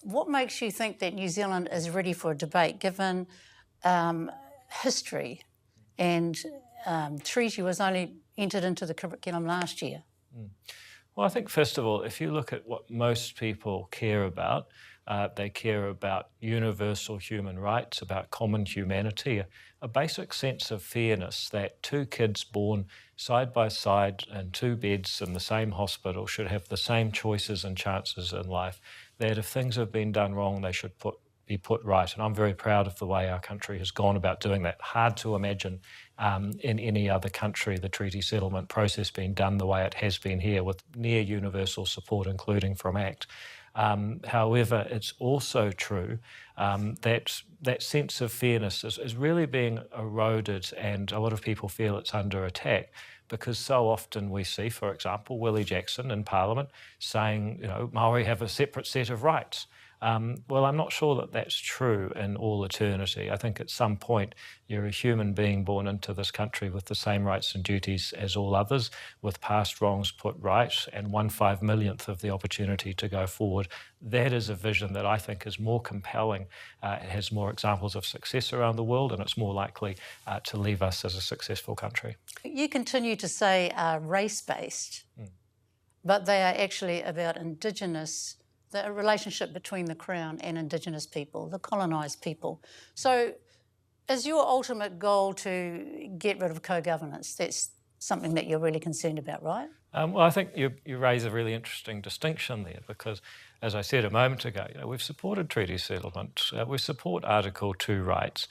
What makes you think that New Zealand is ready for a debate, given history and treaty was only entered into the curriculum last year? Well, I think, first of all, if you look at what most people care about, they care about universal human rights, about common humanity, a basic sense of fairness that two kids born side by side in two beds in the same hospital should have the same choices and chances in life, that if things have been done wrong, they should be put right. And I'm very proud of the way our country has gone about doing that. Hard to imagine in any other country the treaty settlement process being done the way it has been here, with near universal support, including from ACT. However, it's also true that that sense of fairness is really being eroded, and a lot of people feel it's under attack, because so often we see, for example, Willie Jackson in Parliament saying, Māori have a separate set of rights. Well, I'm not sure that that's true in all eternity. I think at some point you're a human being born into this country with the same rights and duties as all others, with past wrongs put right and 1/5,000,000th of the opportunity to go forward. That is a vision that I think is more compelling. It has more examples of success around the world, and it's more likely to leave us as a successful country. You continue to say race-based, but they are actually about Indigenous, the relationship between the Crown and Indigenous people, the colonised people. So is your ultimate goal to get rid of co-governance? That's something that you're really concerned about, right? Well, I think you raise a really interesting distinction there, because, as I said a moment ago, we've supported treaty settlement, we support Article 2 rights.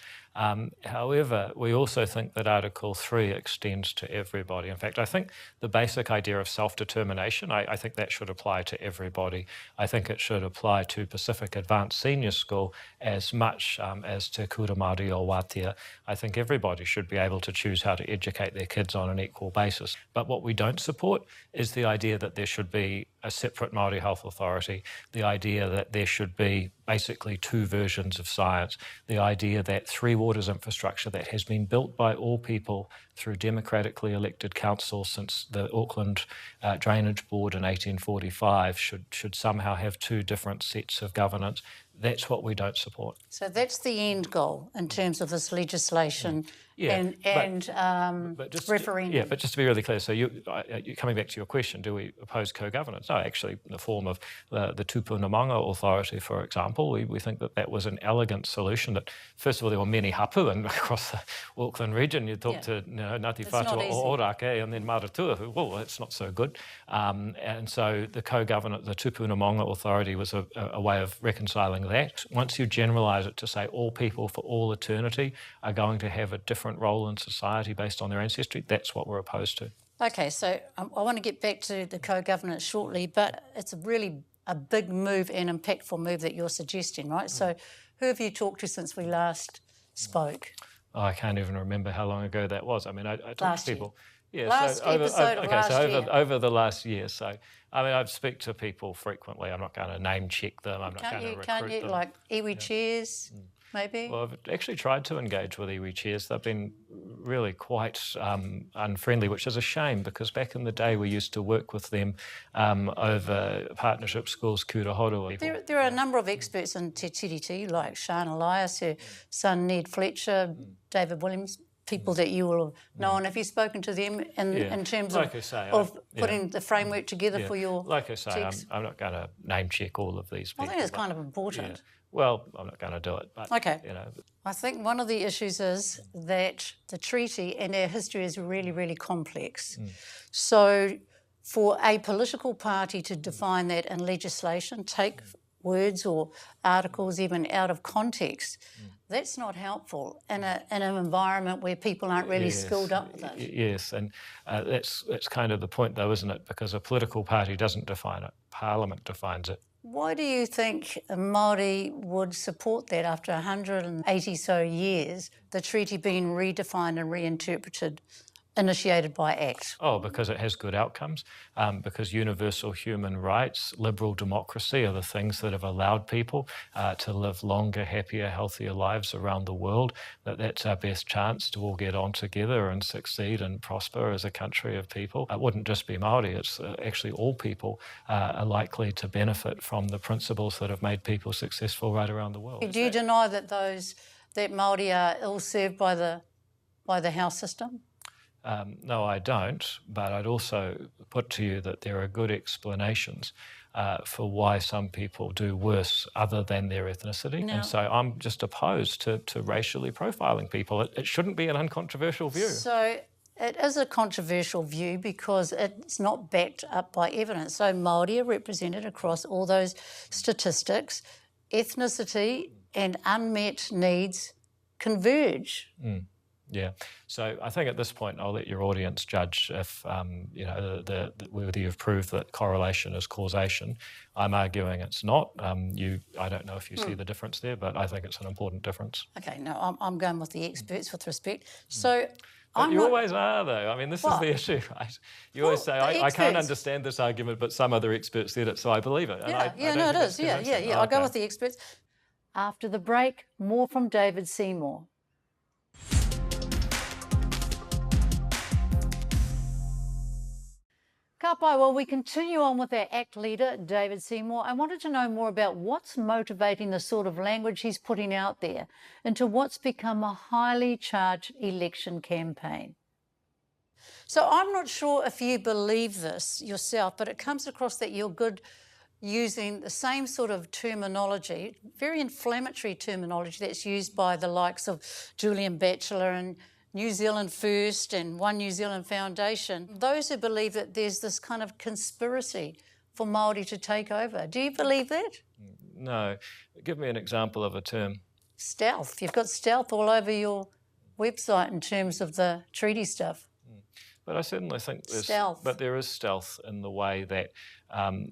However, we also think that Article 3 extends to everybody. In fact, I think the basic idea of self-determination, I think that should apply to everybody. I think it should apply to Pacific Advanced Senior School as much as to Kura Māori o Wātea. I think everybody should be able to choose how to educate their kids on an equal basis. But what we don't support is the idea that there should be a separate Māori Health Authority, the idea that there should be basically two versions of science, the idea that Three Waters infrastructure that has been built by all people through democratically elected council since the Auckland Drainage Board in 1845 should somehow have two different sets of governance. That's what we don't support. So that's the end goal in terms of this legislation but referendum. But just to be really clear, so you're coming back to your question, do we oppose co-governance? No, actually, in the form of the Tupuna Authority, for example, we think that was an elegant solution. That, first of all, there were many hapu, and across the Auckland region, you talk to Ngāti Whātua Ōrākei and then Maratua, who, well, that's not so good. And so the co-governance, the Tupuna Authority was a way of reconciling that. Once you generalise it to say all people for all eternity are going to have a different role in society based on their ancestry, that's what we're opposed to. Okay, so I want to get back to the co-governance shortly, but it's really a big move and impactful move that you're suggesting, right? So who have you talked to since we last spoke? Oh, I can't even remember how long ago that was. I mean, I talked to people. Yeah, last episode of last year. Over the last year. So, I mean, I speak to people frequently. I'm not going to name check them. I'm not going to recruit them. Can't you, like iwi chairs, maybe? Well, I've actually tried to engage with iwi chairs. They've been really quite unfriendly, which is a shame, because back in the day we used to work with them over partnership schools, kura horua. There are a number of experts in Te Tiriti, like Sean Elias, her son Ned Fletcher, David Williams, people that you will have known. Have you spoken to them in terms of putting the framework together for your Like I say, I'm not going to name check all of these people. I think it's kind of important. Yeah. Well, I'm not going to do it. But, okay. I think one of the issues is that the treaty and our history is really, really complex. So for a political party to define that in legislation, take words or articles even out of context, that's not helpful in an environment where people aren't really skilled up with it. Yes, and that's kind of the point, though, isn't it? Because a political party doesn't define it. Parliament defines it. Why do you think Māori would support that after 180 so years, the treaty being redefined and reinterpreted initiated by ACT? Oh, because it has good outcomes, because universal human rights, liberal democracy are the things that have allowed people to live longer, happier, healthier lives around the world, that's our best chance to all get on together and succeed and prosper as a country of people. It wouldn't just be Māori, it's actually all people are likely to benefit from the principles that have made people successful right around the world. Do you deny that Māori are ill-served by the house system? No, I don't, but I'd also put to you that there are good explanations for why some people do worse other than their ethnicity. No. And so I'm just opposed to racially profiling people. It shouldn't be an uncontroversial view. So it is a controversial view because it's not backed up by evidence. So Māori are represented across all those statistics. Ethnicity and unmet needs converge. Yeah, so I think at this point I'll let your audience judge if whether you've proved that correlation is causation. I'm arguing it's not. I don't know if you see the difference there, but I think it's an important difference. Okay, no, I'm going with the experts with respect. So. But you always are, though. I mean, this is the issue, right? You always say, I can't understand this argument, but some other experts said it, so I believe it. Yeah, it is. Yeah. Okay. I'll go with the experts. After the break, more from David Seymour. Ka pai, well, we continue on with our ACT leader, David Seymour. I wanted to know more about what's motivating the sort of language he's putting out there into what's become a highly charged election campaign. So I'm not sure if you believe this yourself, but it comes across that you're good using the same sort of terminology, very inflammatory terminology that's used by the likes of Julian Batchelor and New Zealand First and One New Zealand Foundation, those who believe that there's this kind of conspiracy for Māori to take over. Do you believe that? No. Give me an example of a term. Stealth. You've got stealth all over your website in terms of the treaty stuff. But I certainly think there's stealth. But there is stealth in the way that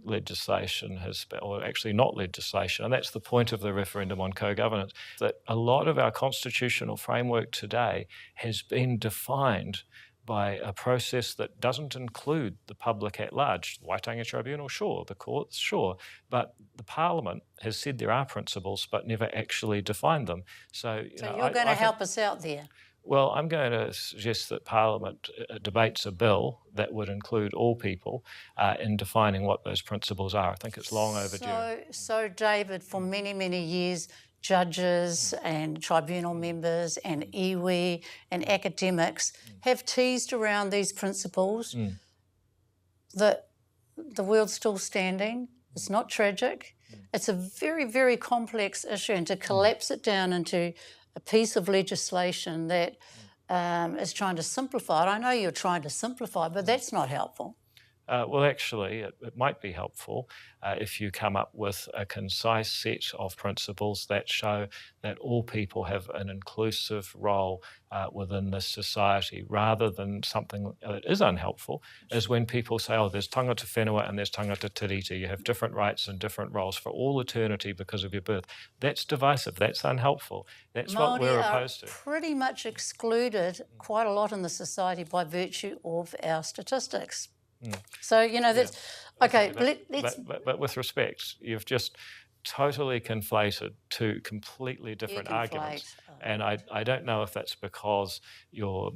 legislation has, or actually not legislation, and that's the point of the referendum on co-governance, that a lot of our constitutional framework today has been defined by a process that doesn't include the public at large. The Waitangi Tribunal, sure, the courts, sure, but the Parliament has said there are principles but never actually defined them. So you're going to help us out there? Well, I'm going to suggest that Parliament debates a bill that would include all people in defining what those principles are. I think it's long overdue. So David, for many, many years, judges and tribunal members and iwi and academics have teased around these principles. That the world's still standing. It's not tragic. It's a very, very complex issue, and to collapse it down into a piece of legislation that is trying to simplify it. I know you're trying to simplify, but that's not helpful. Well, actually, it might be helpful if you come up with a concise set of principles that show that all people have an inclusive role within this society, rather than something that is unhelpful, is when people say, oh, there's tangata whenua and there's tangata tiriti. You have different rights and different roles for all eternity because of your birth. That's divisive. That's unhelpful. That's Māori what we're opposed to. Pretty much excluded quite a lot in the society by virtue of our statistics. So, that's... Okay, but with respect, you've just totally conflated two completely different arguments. And I don't know if that's because you're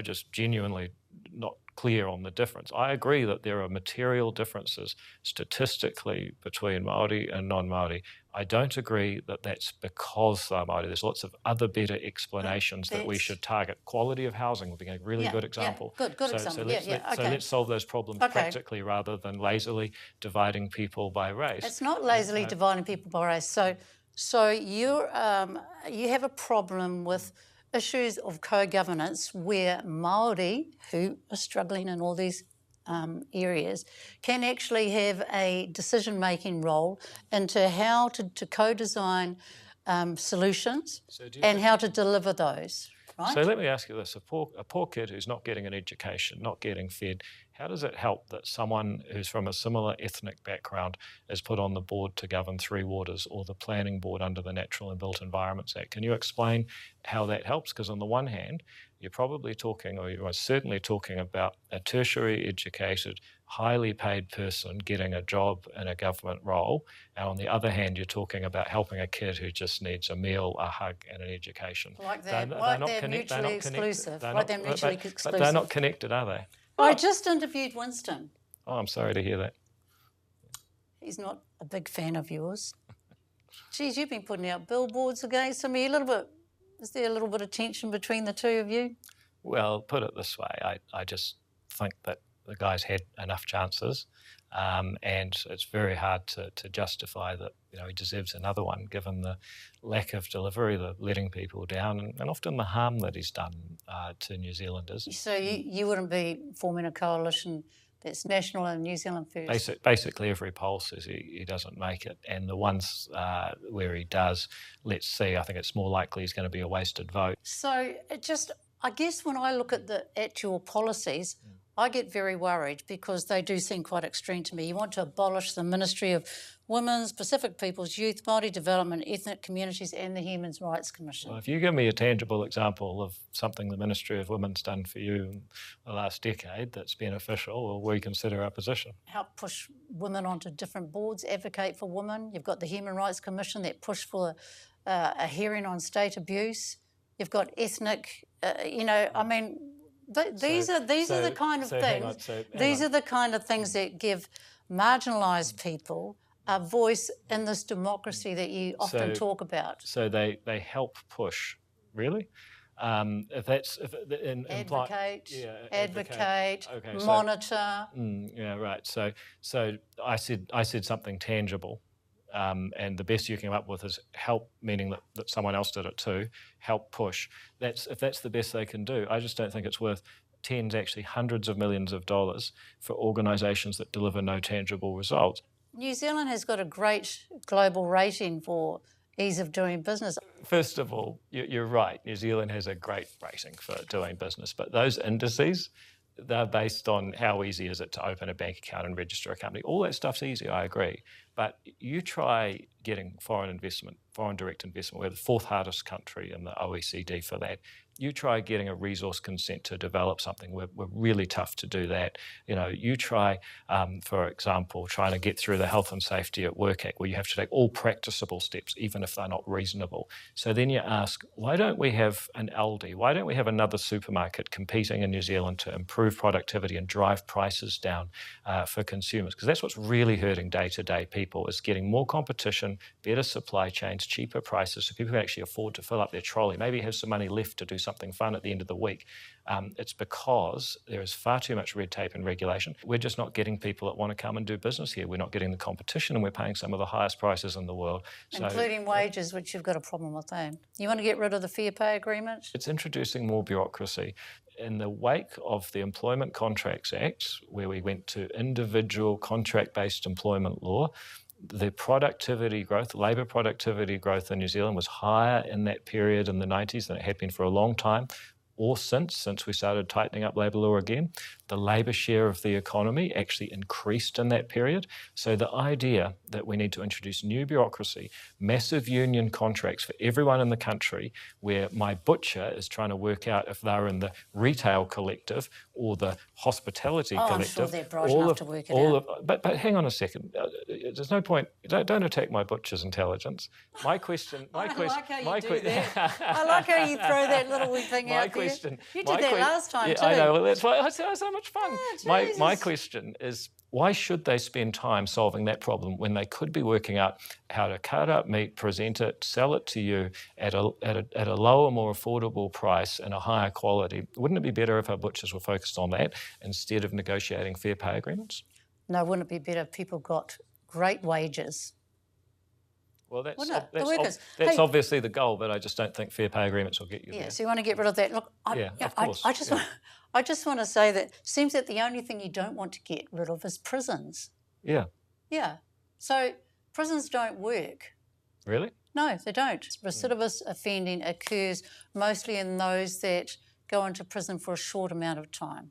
just genuinely not clear on the difference. I agree that there are material differences statistically between Māori and non-Māori. I don't agree that that's because they're Māori. There's lots of other better explanations that we should target. Quality of housing would be a really good example. Good example. So let's solve those problems practically rather than lazily dividing people by race. It's not lazily dividing people by race. So you have a problem with issues of co-governance where Māori, who are struggling in all these areas, can actually have a decision-making role into how to co-design solutions and how to deliver those. Right? So let me ask you this. A poor kid who's not getting an education, not getting fed, how does it help that someone who's from a similar ethnic background is put on the board to govern Three Waters or the planning board under the Natural and Built Environments Act? Can you explain how that helps? Because on the one hand, you're probably talking, or you are certainly talking about a tertiary educated, highly paid person getting a job in a government role. And on the other hand, you're talking about helping a kid who just needs a meal, a hug, and an education. Like they're mutually exclusive. Like they're mutually exclusive. But they're not connected, are they? I just interviewed Winston. Oh, I'm sorry to hear that. He's not a big fan of yours. Geez, you've been putting out billboards against him. Is there a little bit of tension between the two of you? Well, put it this way, I just think that the guy's had enough chances, and it's very hard to justify that he deserves another one, given the lack of delivery, the letting people down, and often the harm that he's done to New Zealanders. So you wouldn't be forming a coalition that's national and New Zealand first? Basically every poll says he doesn't make it, and the ones where he does, let's see, I think it's more likely he's going to be a wasted vote. So I guess when I look at your policies, I get very worried because they do seem quite extreme to me. You want to abolish the Ministry of Women's, Pacific Peoples, Youth, Māori Development, Ethnic Communities and the Human Rights Commission. Well, if you give me a tangible example of something the Ministry of Women's done for you in the last decade that's beneficial, well, we consider our position. Help push women onto different boards, advocate for women. You've got the Human Rights Commission that pushed for a hearing on state abuse. You've got ethnic, these are the kind of things. These are the kind of things that give marginalised people a voice in this democracy that you often talk about. So they help push, really? Advocate, okay, monitor. Yeah, right. So I said something tangible. And the best you can come up with is help, meaning that someone else did it too, help push. If that's the best they can do. I just don't think it's worth tens, actually hundreds of millions of dollars for organisations that deliver no tangible results. New Zealand has got a great global rating for ease of doing business. First of all, you're right, New Zealand has a great rating for doing business, but those indices, they're based on how easy is it to open a bank account and register a company. All that stuff's easy, I agree. But you try getting foreign direct investment. We're the fourth hardest country in the OECD for that. You try getting a resource consent to develop something. We're really tough to do that. You try, for example, trying to get through the Health and Safety at Work Act, where you have to take all practicable steps, even if they're not reasonable. So then you ask, why don't we have an Aldi? Why don't we have another supermarket competing in New Zealand to improve productivity and drive prices down for consumers? Because that's what's really hurting day-to-day people, is getting more competition, better supply chains, cheaper prices, so people can actually afford to fill up their trolley, maybe have some money left to do something fun at the end of the week. It's because there is far too much red tape and regulation. We're just not getting people that want to come and do business here. We're not getting the competition, and we're paying some of the highest prices in the world. Including wages, which you've got a problem with, eh? You want to get rid of the fair pay agreement? It's introducing more bureaucracy. In the wake of the Employment Contracts Act, where we went to individual contract-based employment law, the productivity growth, labour productivity growth in New Zealand was higher in that period in the 90s than it had been for a long time, or since we started tightening up labour law again. The labour share of the economy actually increased in that period. So the idea that we need to introduce new bureaucracy, massive union contracts for everyone in the country, where my butcher is trying to work out if they're in the retail collective or the hospitality collective. I'm sure they're bright enough to work it out. But hang on a second. There's no point. Don't attack my butcher's intelligence. My question. I like how you do that. I like how you throw that little wee thing out there. You did that last time too. I know. Well, that's why it's so much fun. Oh, my question is, why should they spend time solving that problem when they could be working out how to cut up meat, present it, sell it to you at a lower, more affordable price and a higher quality? Wouldn't it be better if our butchers were focused on that instead of negotiating fair pay agreements? No, wouldn't it be better if people got great wages? Well, that's obviously the goal, but I just don't think fair pay agreements will get you there. Yeah, so you want to get rid of that. Look, of course. I just want to say that it seems that the only thing you don't want to get rid of is prisons. Yeah. Yeah. So prisons don't work. Really? No, they don't. Recidivist offending occurs mostly in those that go into prison for a short amount of time.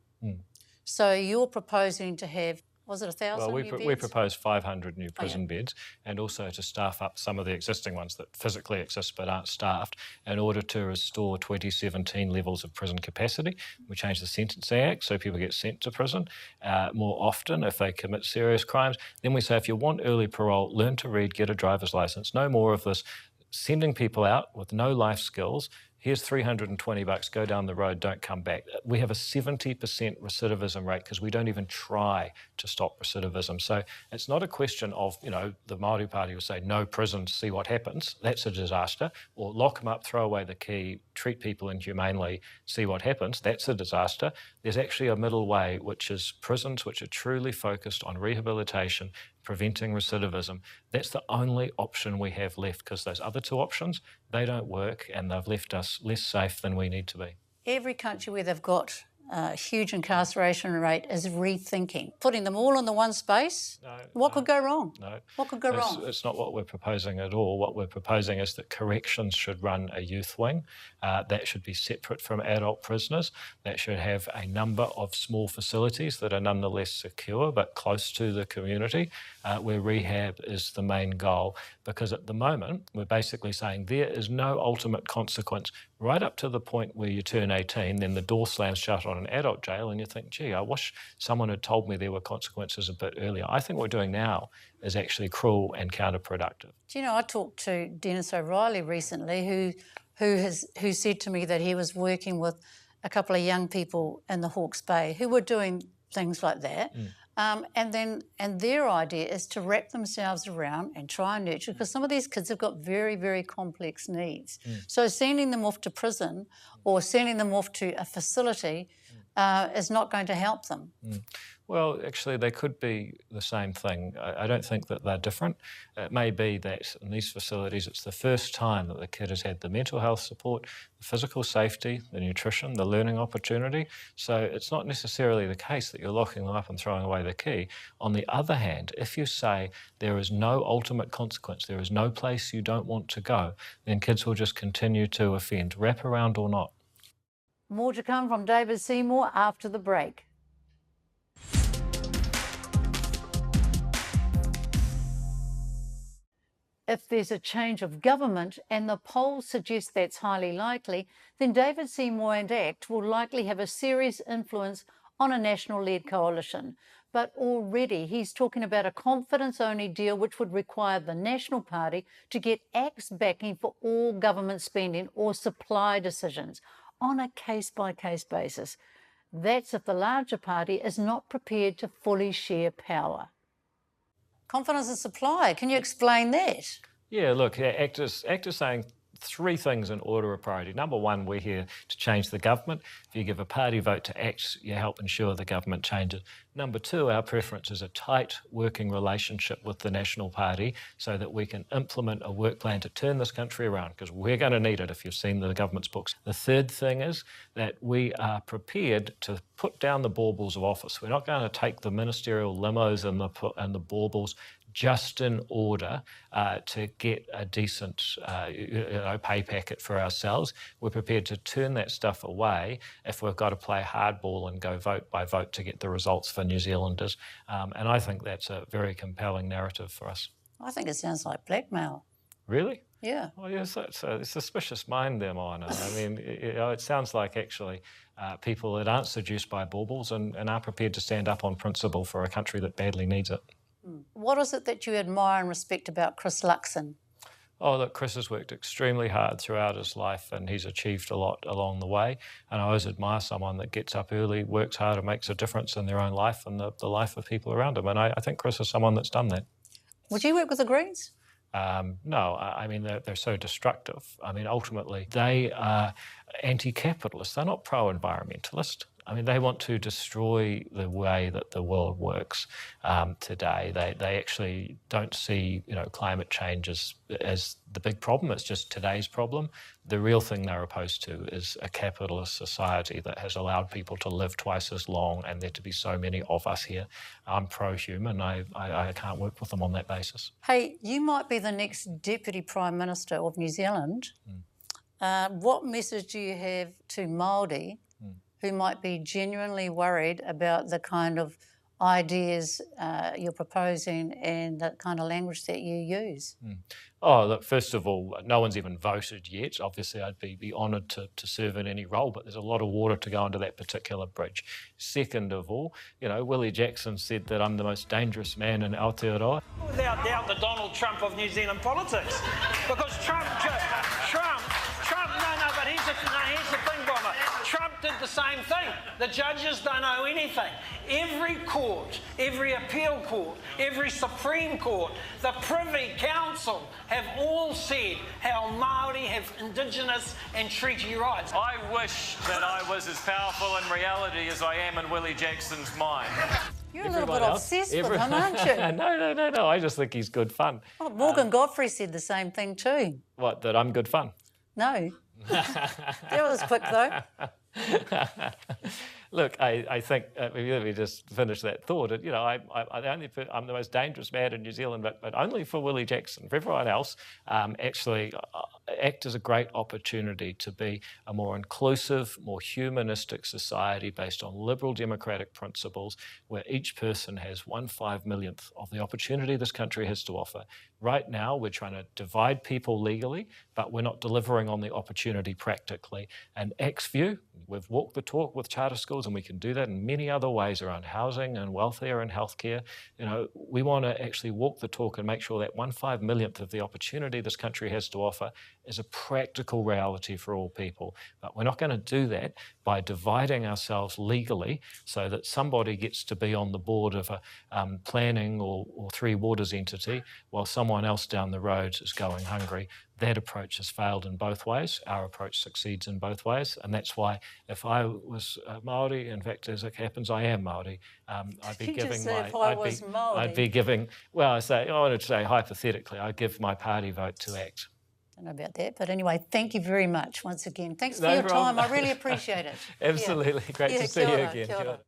So you're proposing to have Was it 1,000 Well, new beds? we propose 500 new prison beds, and also to staff up some of the existing ones that physically exist but aren't staffed in order to restore 2017 levels of prison capacity. We changed the Sentencing Act so people get sent to prison more often if they commit serious crimes. Then we say if you want early parole, learn to read, get a driver's license. No more of this sending people out with no life skills. Here's $320, go down the road, don't come back. We have a 70% recidivism rate because we don't even try to stop recidivism. So it's not a question of, the Māori Party will say no prisons, see what happens. That's a disaster. Or lock them up, throw away the key, treat people inhumanely, see what happens. That's a disaster. There's actually a middle way, which is prisons which are truly focused on rehabilitation, preventing recidivism. That's the only option we have left because those other two options, they don't work and they've left us less safe than we need to be. Every country where they've got a huge incarceration rate is rethinking. Putting them all in the one space, what could go wrong? No. What could go wrong? It's not what we're proposing at all. What we're proposing is that corrections should run a youth wing. That should be separate from adult prisoners. That should have a number of small facilities that are nonetheless secure but close to the community, where rehab is the main goal. Because at the moment, we're basically saying there is no ultimate consequence right up to the point where you turn 18, then the door slams shut on an adult jail and you think, gee, I wish someone had told me there were consequences a bit earlier. I think what we're doing now is actually cruel and counterproductive. Do you know, I talked to Dennis O'Reilly recently who said to me that he was working with a couple of young people in the Hawke's Bay who were doing things like that. And their idea is to wrap themselves around and try and nurture, because some of these kids have got very, very complex needs. So sending them off to prison or sending them off to a facility is not going to help them. Well, actually, they could be the same thing. I don't think that they're different. It may be that in these facilities, it's the first time that the kid has had the mental health support, the physical safety, the nutrition, the learning opportunity. So it's not necessarily the case that you're locking them up and throwing away the key. On the other hand, if you say there is no ultimate consequence, there is no place you don't want to go, then kids will just continue to offend, wraparound or not. More to come from David Seymour after the break. If there's a change of government, and the polls suggest that's highly likely, then David Seymour and ACT will likely have a serious influence on a national-led coalition. But already he's talking about a confidence-only deal which would require the National Party to get ACT's backing for all government spending or supply decisions on a case-by-case basis. That's if the larger party is not prepared to fully share power. Confidence and supply, can you explain that? Yeah, look, ACT is saying three things in order of priority. Number one, we're here to change the government. If you give a party vote to ACT, you help ensure the government changes. Number two, our preference is a tight working relationship with the National Party so that we can implement a work plan to turn this country around, because we're going to need it if you've seen the government's books. The third thing is that we are prepared to put down the baubles of office. We're not going to take the ministerial limos and the baubles just in order to get a decent pay packet for ourselves. We're prepared to turn that stuff away if we've got to play hardball and go vote by vote to get the results for New Zealanders. And I think that's a very compelling narrative for us. I think it sounds like blackmail. Really? Yeah. Oh, yes, it's a suspicious mind there, Moana. I mean, it sounds like actually people that aren't seduced by baubles and are prepared to stand up on principle for a country that badly needs it. What is it that you admire and respect about Chris Luxon? Oh, look, Chris has worked extremely hard throughout his life and he's achieved a lot along the way. And I always admire someone that gets up early, works hard and makes a difference in their own life and the life of people around him. And I think Chris is someone that's done that. Would you work with the Greens? No, I mean, they're so destructive. I mean, ultimately, they are anti-capitalist. They're not pro-environmentalist. I mean, they want to destroy the way that the world works today. They actually don't see, climate change as the big problem. It's just today's problem. The real thing they're opposed to is a capitalist society that has allowed people to live twice as long and there to be so many of us here. I'm pro-human. I can't work with them on that basis. Hey, you might be the next Deputy Prime Minister of New Zealand. What message do you have to Māori who might be genuinely worried about the kind of ideas you're proposing and the kind of language that you use? Oh, look, first of all, no one's even voted yet. Obviously, I'd be honoured to serve in any role, but there's a lot of water to go under that particular bridge. Second of all, you know, Willie Jackson said that I'm the most dangerous man in Aotearoa. Without doubt, the Donald Trump of New Zealand politics. Because Trump, but here's the thing, Bomber. Trump did the same thing. The judges don't know anything. Every court, every appeal court, every Supreme Court, the Privy Council have all said how Māori have Indigenous and treaty rights. I wish that I was as powerful in reality as I am in Willie Jackson's mind. You're a little bit obsessed with him, aren't you? No. I just think he's good fun. Well, Morgan Godfrey said the same thing too. What, that I'm good fun? No. That was quick though. Look, I think, let me just finish that thought. You know, I'm the most dangerous man in New Zealand, but only for Willie Jackson. For everyone else, actually, ACT is a great opportunity to be a more inclusive, more humanistic society based on liberal democratic principles, where each person has 1/5,000,000th of the opportunity this country has to offer. Right now, we're trying to divide people legally, but we're not delivering on the opportunity practically. And ACT's view, we've walked the talk with charter schools, and we can do that in many other ways around housing and welfare and healthcare. You know, we want to actually walk the talk and make sure that 1/5,000,000th of the opportunity this country has to offer is a practical reality for all people. But we're not going to do that by dividing ourselves legally so that somebody gets to be on the board of a planning or Three Waters entity while someone else down the road is going hungry. That approach has failed in both ways. Our approach succeeds in both ways. And that's why if I was Māori, in fact, as it happens, I am Māori, I'd be giving my... I'd be giving, well, I wanted to say hypothetically, I'd give my party vote to ACT. I don't know about that, but anyway, thank you very much once again. Thanks for your time. I really appreciate it. Absolutely. Great to see you again. Kia ora.